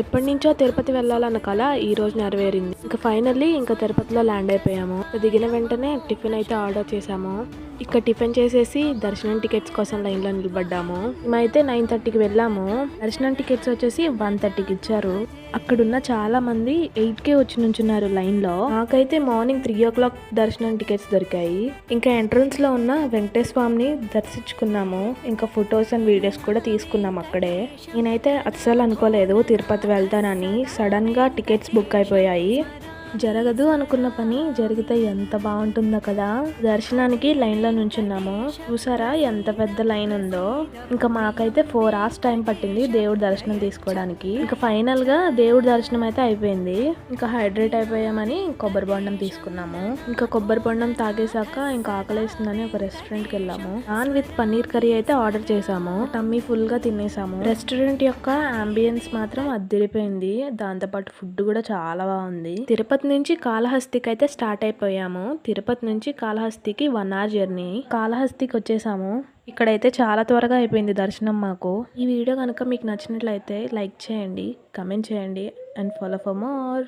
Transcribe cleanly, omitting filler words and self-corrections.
ఎప్పటినుంచో తిరుపతి వెళ్ళాలన్న కల ఈ రోజు నెరవేరింది. ఇంకా ఫైనల్లీ ఇంకా తిరుపతిలో ల్యాండ్ అయిపోయాము. దిగిన వెంటనే టిఫిన్ అయితే ఆర్డర్ చేసాము. ఇక్కడ టిఫిన్ చేసేసి దర్శనం టికెట్స్ కోసం లైన్ లో నిలబడ్డాము. మేమైతే 9:30కి వెళ్ళాము. దర్శనం టికెట్స్ వచ్చేసి 1:30కి ఇచ్చారు. అక్కడున్న చాలా మంది 8కే వచ్చి నుంచున్నారు లైన్ లో. నాకైతే మార్నింగ్ 3 o'clock దర్శనం టికెట్స్ దొరికాయి. ఇంకా ఎంట్రన్స్ లో ఉన్న వెంకటేశ్వర స్వామిని దర్శించుకున్నాము. ఇంకా ఫొటోస్ అండ్ వీడియోస్ కూడా తీసుకున్నాము అక్కడే. నేనైతే అస్సలు అనుకోలేదు తిరుపతి వెళ్తానని. సడన్ గా టికెట్స్ బుక్ అయిపోయాయి. జరగదు అనుకున్న పని జరిగితే ఎంత బాగుంటుందో కదా. దర్శనానికి లైన్ లో నుంచున్నాము. చూసారా ఎంత పెద్ద లైన్ ఉందో. ఇంకా మాకైతే 4 hours టైం పట్టింది దేవుడి దర్శనం తీసుకోవడానికి. ఇంకా ఫైనల్ గా దేవుడి దర్శనం అయితే అయిపోయింది. ఇంకా హైడ్రేట్ అయిపోయామని కొబ్బరి బొండం తీసుకున్నాము. ఇంకా కొబ్బరి బొండం తాగేసాక ఇంకా ఆకలేస్తుందని ఒక రెస్టారెంట్ కి వెళ్ళాము. నాన్ విత్ పన్నీర్ కర్రీ అయితే ఆర్డర్ చేసాము. టమ్మీ ఫుల్ గా తినేసాము. రెస్టారెంట్ యొక్క అంబియన్స్ మాత్రం అదిరిపోయింది. దాంతో పాటు ఫుడ్ కూడా చాలా బాగుంది. తిరుపతి నుంచి కాళహస్తికి అయితే స్టార్ట్ అయిపోయాము. తిరుపతి నుంచి కాళహస్తికి 1 hour జర్నీ. కాళహస్తికి వచ్చేసాము. ఇక్కడైతే చాలా త్వరగా అయిపోయింది దర్శనం మాకు. ఈ వీడియో కనుక మీకు నచ్చినట్లయితే లైక్ చేయండి, కమెంట్ చేయండి అండ్ ఫాలో ఫర్ మోర్.